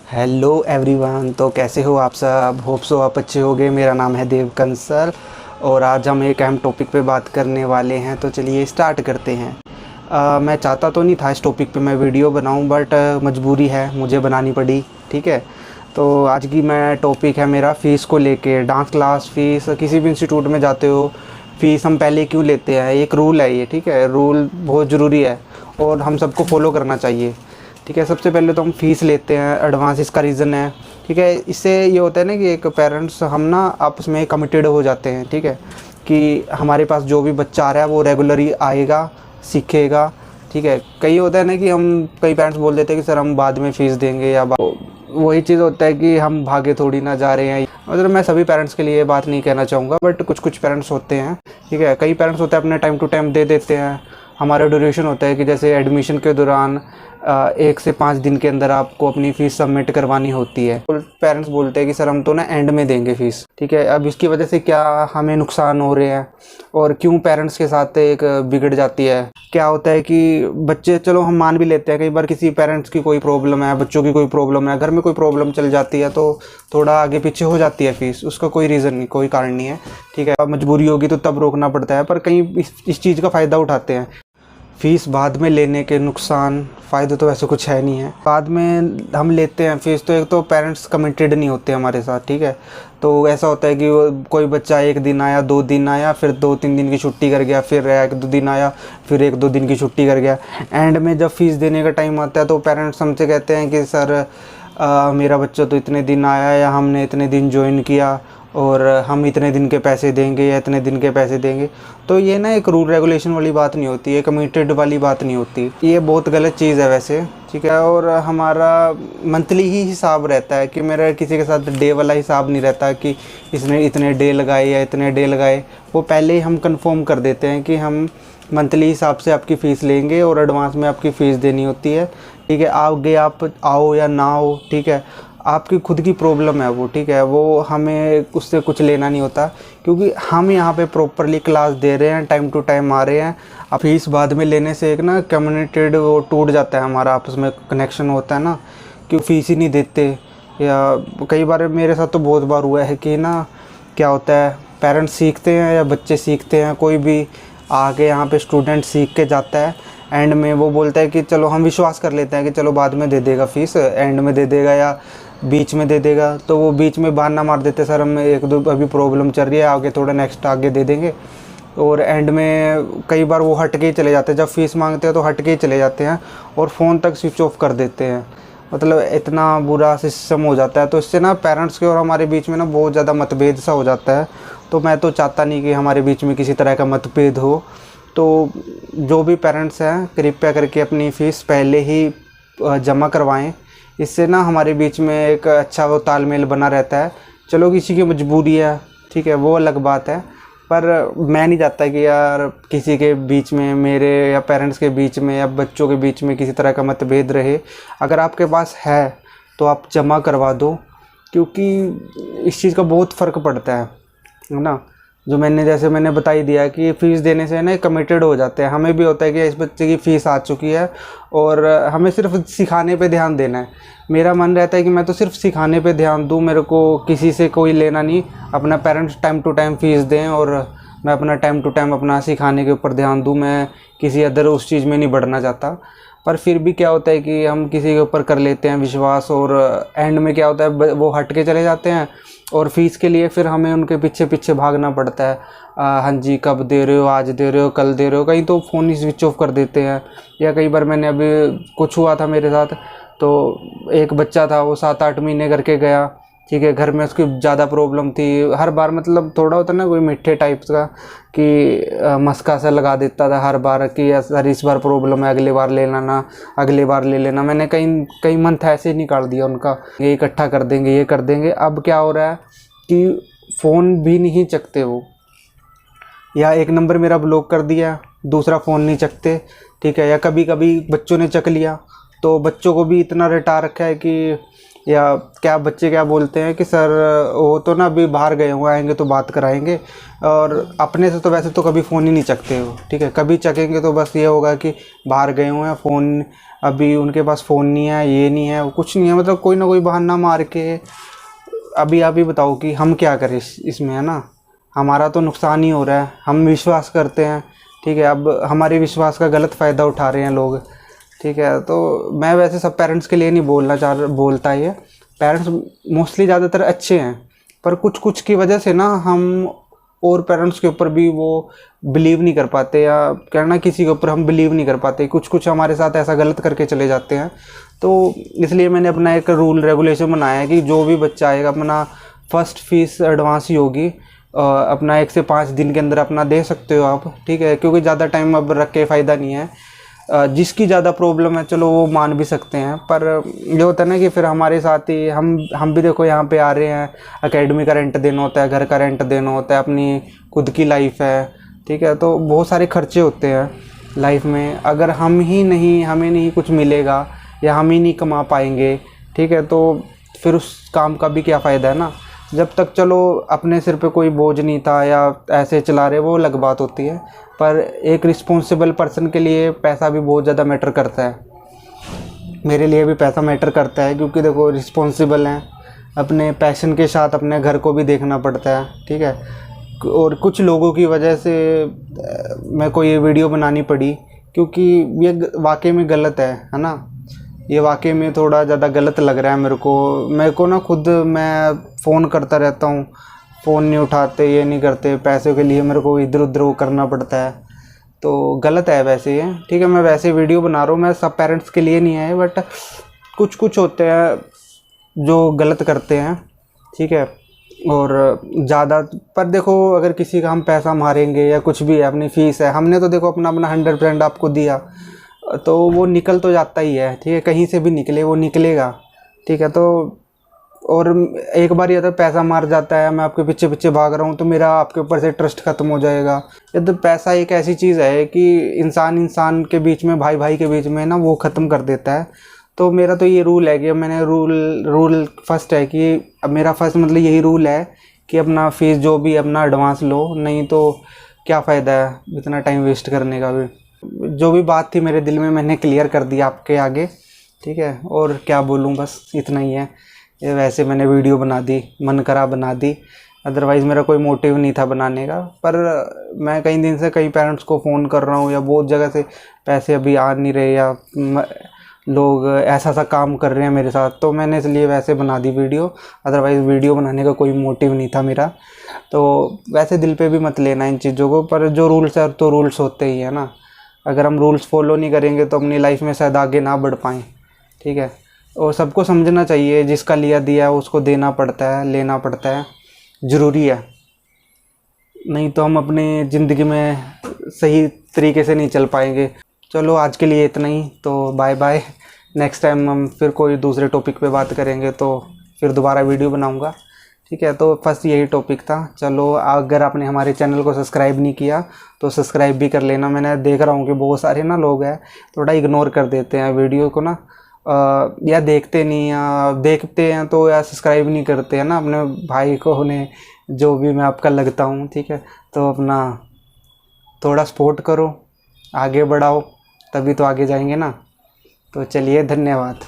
Hello everyone. तो कैसे हो आप सब? होप सो आप अच्छे होगे। मेरा नाम है देव कंसल और आज हम एक अहम टॉपिक पे बात करने वाले हैं। तो चलिए स्टार्ट करते हैं। मैं चाहता तो नहीं था इस टॉपिक पे मैं वीडियो बनाऊं, बट मजबूरी है, मुझे बनानी पड़ी। ठीक है। तो आज की मैं टॉपिक है मेरा फ़ीस को लेके। डांस क्लास फ़ीस, किसी भी इंस्टीट्यूट में जाते हो, फ़ीस हम पहले क्यों लेते हैं? एक रूल है ये। ठीक है, रूल बहुत ज़रूरी है और हम सबको फॉलो करना चाहिए। ठीक है। सबसे पहले तो हम फ़ीस लेते हैं एडवांस, इसका रीज़न है। ठीक है। इससे ये होता है ना कि एक पेरेंट्स हम ना आपस में कमिटेड हो जाते हैं। ठीक है, कि हमारे पास जो भी बच्चा आ रहा है वो रेगुलरली आएगा, सीखेगा। ठीक है। कई होता है ना कि हम कई पेरेंट्स बोल देते हैं कि सर हम बाद में फ़ीस देंगे, या वही चीज़ होता है कि हम भागे थोड़ी ना जा रहे हैं। मतलब मैं सभी पेरेंट्स के लिए ये बात नहीं कहना चाहूँगा, बट कुछ कुछ पेरेंट्स होते हैं। ठीक है। कई पेरेंट्स होते हैं अपने टाइम टू टाइम दे देते हैं। हमारा ड्यूरेशन होता है कि जैसे एडमिशन के दौरान 1 से 5 दिन के अंदर आपको अपनी फ़ीस सबमिट करवानी होती है। तो पेरेंट्स बोलते हैं कि सर हम तो ना एंड में देंगे फ़ीस। ठीक है। अब इसकी वजह से क्या हमें नुकसान हो रहे हैं और क्यों पेरेंट्स के साथ एक बिगड़ जाती है? क्या होता है कि बच्चे, चलो हम मान भी लेते हैं कई बार किसी पेरेंट्स की कोई प्रॉब्लम है, बच्चों की कोई प्रॉब्लम है, घर में कोई प्रॉब्लम चल जाती है तो थोड़ा आगे पीछे हो जाती है फ़ीस। उसका कोई रीज़न नहीं, कोई कारण नहीं है। ठीक है। अब मजबूरी होगी तो तब रोकना पड़ता है, पर कहीं इस चीज़ का फ़ायदा उठाते हैं। फ़ीस बाद में लेने के नुकसान, फ़ायदे तो वैसे कुछ है नहीं है। बाद में हम लेते हैं फ़ीस तो एक तो पेरेंट्स कमिटेड नहीं होते हमारे साथ। ठीक है। तो ऐसा होता है कि कोई बच्चा 1 दिन आया, 2 दिन आया, फिर 2-3 दिन की छुट्टी कर गया, फिर 1-2 दिन आया, फिर 1-2 दिन की छुट्टी कर गया। एंड में जब फ़ीस देने का टाइम आता है तो पेरेंट्स हमसे कहते हैं कि सर मेरा बच्चा तो इतने दिन आया या हमने इतने दिन ज्वाइन किया और हम इतने दिन के पैसे देंगे या इतने दिन के पैसे देंगे। तो ये ना एक रूल रेगुलेशन वाली बात नहीं होती, ये कमिटेड वाली बात नहीं होती। ये बहुत गलत चीज़ है वैसे। ठीक है। और हमारा मंथली ही हिसाब रहता है कि मेरा किसी के साथ डे वाला हिसाब नहीं रहता कि इसने इतने डे लगाए या इतने डे लगाए। वो पहले ही हम कंफर्म कर देते हैं कि हम मंथली हिसाब से आपकी फ़ीस लेंगे और एडवांस में आपकी फ़ीस देनी होती है। ठीक है। आगे आप आओ या ना आओ, ठीक है, आपकी खुद की प्रॉब्लम है वो। ठीक है। वो हमें उससे कुछ लेना नहीं होता, क्योंकि हम यहाँ पे प्रॉपरली क्लास दे रहे हैं, टाइम टू टाइम आ रहे हैं। अब फीस बाद में लेने से एक ना कम्युनिकेटेड वो टूट जाता है, हमारा आपस में कनेक्शन होता है ना, कि फ़ीस ही नहीं देते। या कई बार मेरे साथ तो बहुत बार हुआ है कि ना क्या होता है, पेरेंट्स सीखते हैं या बच्चे सीखते हैं, कोई भी आके यहाँ पे स्टूडेंट सीख के जाता है, एंड में वो बोलता है कि चलो, हम विश्वास कर लेते हैं कि चलो बाद में दे देगा फ़ीस, एंड में दे देगा या बीच में दे देगा। तो वो बीच में बहाना मार देते, सर हमें 1-2 अभी प्रॉब्लम चल रही है, आगे थोड़ा नेक्स्ट आगे दे देंगे। और एंड में कई बार वो हट के ही चले जाते हैं, जब फ़ीस मांगते हैं तो हट के ही चले जाते हैं और फ़ोन तक स्विच ऑफ कर देते हैं। मतलब इतना बुरा सिस्टम हो जाता है। तो इससे ना पेरेंट्स के और हमारे बीच में ना बहुत ज़्यादा मतभेद सा हो जाता है। तो मैं तो चाहता नहीं कि हमारे बीच में किसी तरह का मतभेद हो। तो जो भी पेरेंट्स हैं, कृपया करके अपनी फ़ीस पहले ही जमा करवाएं। इससे ना हमारे बीच में एक अच्छा वो तालमेल बना रहता है। चलो किसी की मजबूरी है, ठीक है, वो अलग बात है, पर मैं नहीं चाहता कि यार किसी के बीच में, मेरे या पेरेंट्स के बीच में या बच्चों के बीच में किसी तरह का मतभेद रहे। अगर आपके पास है तो आप जमा करवा दो, क्योंकि इस चीज़ का बहुत फ़र्क पड़ता है ना। जो जैसे मैंने बता ही दिया कि फ़ीस देने से ना कमिटेड हो जाते हैं। हमें भी होता है कि इस बच्चे की फ़ीस आ चुकी है और हमें सिर्फ सिखाने पे ध्यान देना है। मेरा मन रहता है कि मैं तो सिर्फ सिखाने पे ध्यान दूँ, मेरे को किसी से कोई लेना नहीं। अपना parents time to time fees दें और मैं अपना टाइम टू टाइम अपना सिखाने के ऊपर ध्यान दूँ। मैं किसी अदर उस चीज़ में नहीं बढ़ना चाहता। पर फिर भी क्या होता है कि हम किसी के ऊपर कर लेते हैं विश्वास और एंड में क्या होता है, वो हट के चले जाते हैं और फ़ीस के लिए फिर हमें उनके पीछे पीछे भागना पड़ता है। हाँ जी, कब दे रहे हो, आज दे रहे हो, कल दे रहे हो, कहीं तो फ़ोन ही स्विच ऑफ कर देते हैं। या कई बार मैंने अभी कुछ हुआ था मेरे साथ, तो एक बच्चा था, वो 7-8 महीने करके गया। ठीक है। घर में उसकी ज़्यादा प्रॉब्लम थी। हर बार मतलब थोड़ा होता ना कोई मिठ्ठे टाइप्स का कि मस्का सा लगा देता था हर बार कि सर इस बार प्रॉब्लम है, अगली बार ले लेना, अगली बार ले लेना। मैंने कई मंथ ऐसे निकाल दिया उनका, ये इकट्ठा कर देंगे, ये कर देंगे। अब क्या हो रहा है कि फ़ोन भी नहीं चकते वो, या एक नंबर मेरा ब्लॉक कर दिया, दूसरा फ़ोन नहीं चकते। ठीक है। या कभी कभी बच्चों ने चक लिया तो बच्चों को भी इतना रटा रखा है कि या क्या बच्चे क्या बोलते हैं कि सर वो तो ना अभी बाहर गए हुए, आएंगे तो बात कराएंगे, और अपने से तो वैसे तो कभी फ़ोन ही नहीं चकते हो, ठीक है। कभी चकेंगे तो बस ये होगा कि बाहर गए हुए हैं, फ़ोन अभी उनके पास फ़ोन नहीं है, ये नहीं है, वो कुछ नहीं है, मतलब कोई ना कोई बहाना मार के। अभी आप ही बताओ कि हम क्या करें इसमें, है ना। हमारा तो नुकसान ही हो रहा है, हम विश्वास करते हैं, ठीक है। अब हमारे विश्वास का गलत फ़ायदा उठा रहे हैं लोग, ठीक है। तो मैं वैसे सब पेरेंट्स के लिए नहीं बोलता ये। पेरेंट्स मोस्टली ज़्यादातर अच्छे हैं, पर कुछ कुछ की वजह से ना हम और पेरेंट्स के ऊपर भी वो बिलीव नहीं कर पाते, या कहना किसी के ऊपर हम बिलीव नहीं कर पाते, कुछ कुछ हमारे साथ ऐसा गलत करके चले जाते हैं। तो इसलिए मैंने अपना एक रूल रेगुलेशन बनाया है कि जो भी बच्चा आएगा अपना फ़र्स्ट फीस एडवांस ही होगी, अपना 1 से 5 दिन के अंदर अपना दे सकते हो आप, ठीक है। क्योंकि ज़्यादा टाइम अब रख के फ़ायदा नहीं है। जिसकी ज़्यादा प्रॉब्लम है चलो वो मान भी सकते हैं, पर ये होता है ना कि फिर हमारे साथ ही हम भी देखो यहाँ पे आ रहे हैं, एकेडमी का रेंट देना होता है, घर का रेंट देना होता है, अपनी खुद की लाइफ है, ठीक है। तो बहुत सारे खर्चे होते हैं लाइफ में। अगर हमें नहीं कुछ मिलेगा या हम ही नहीं कमा पाएंगे, ठीक है, तो फिर उस काम का भी क्या फ़ायदा, है ना। जब तक चलो अपने सिर पे कोई बोझ नहीं था या ऐसे चला रहे, वो अलग बात होती है, पर एक रिस्पॉन्सिबल पर्सन के लिए पैसा भी बहुत ज़्यादा मैटर करता है। मेरे लिए भी पैसा मैटर करता है, क्योंकि देखो रिस्पॉन्सिबल हैं, अपने पैशन के साथ अपने घर को भी देखना पड़ता है, ठीक है। और कुछ लोगों की वजह से मेरे को ये वीडियो बनानी पड़ी, क्योंकि ये वाकई में गलत है ना। ये वाकई में थोड़ा ज़्यादा गलत लग रहा है मेरे को ना। खुद मैं फ़ोन करता रहता हूँ, फ़ोन नहीं उठाते, ये नहीं करते, पैसों के लिए मेरे को इधर उधर वो करना पड़ता है, तो गलत है वैसे ये, ठीक है। मैं वैसे वीडियो बना रहा हूँ, मैं सब पेरेंट्स के लिए नहीं है, बट कुछ कुछ होते हैं जो गलत करते हैं, ठीक है। और ज़्यादा पर देखो, अगर किसी का हम पैसा मारेंगे या कुछ भी है, अपनी फ़ीस है, हमने तो देखो अपना 100% आपको दिया, तो वो निकल तो जाता ही है, ठीक है। कहीं से भी निकले वो निकलेगा, ठीक है। तो और एक बार ये तो पैसा मार जाता है, मैं आपके पीछे पीछे भाग रहा हूँ, तो मेरा आपके ऊपर से ट्रस्ट ख़त्म हो जाएगा। ये तो पैसा एक ऐसी चीज़ है कि इंसान के बीच में, भाई भाई के बीच में ना, वो ख़त्म कर देता है। तो मेरा तो ये रूल है कि मैंने रूल फर्स्ट है कि अब मेरा फर्स्ट मतलब यही रूल है कि अपना फ़ीस जो भी अपना एडवांस लो, नहीं तो क्या फ़ायदा है इतना टाइम वेस्ट करने का भी। जो भी बात थी मेरे दिल में मैंने क्लियर कर दी आपके आगे, ठीक है। और क्या बोलूँ, बस इतना ही है। ये वैसे मैंने वीडियो बना दी, मन करा बना दी, अदरवाइज़ मेरा कोई मोटिव नहीं था बनाने का। पर मैं कई दिन से कई पेरेंट्स को फ़ोन कर रहा हूँ, या बहुत जगह से पैसे अभी आ नहीं रहे, या लोग ऐसा सा काम कर रहे हैं मेरे साथ, तो मैंने इसलिए वैसे बना दी वीडियो। अदरवाइज़ वीडियो बनाने का कोई मोटिव नहीं था मेरा। तो वैसे दिल पे भी मत लेना इन चीज़ों को, पर जो रूल्स है तो रूल्स होते ही है ना। अगर हम रूल्स फॉलो नहीं करेंगे तो अपनी लाइफ में शायद आगे ना बढ़ पाएँ, ठीक है। और सबको समझना चाहिए, जिसका लिया दिया है उसको देना पड़ता है, लेना पड़ता है, ज़रूरी है। नहीं तो हम अपनी ज़िंदगी में सही तरीके से नहीं चल पाएंगे। चलो आज के लिए इतना ही, तो बाय बाय। नेक्स्ट टाइम हम फिर कोई दूसरे टॉपिक पे बात करेंगे, तो फिर दोबारा वीडियो बनाऊंगा, ठीक है। तो फर्स्ट यही टॉपिक था। चलो, अगर आपने हमारे चैनल को सब्सक्राइब नहीं किया तो सब्सक्राइब भी कर लेना। मैंने देख रहा हूँ कि बहुत सारे ना लोग हैं थोड़ा इग्नोर कर देते हैं वीडियो को ना, या देखते नहीं, या देखते हैं तो या सब्सक्राइब नहीं करते हैं ना अपने भाई को, उन्हें जो भी मैं आपका लगता हूँ, ठीक है। तो अपना थोड़ा सपोर्ट करो, आगे बढ़ाओ, तभी तो आगे जाएंगे ना। तो चलिए, धन्यवाद।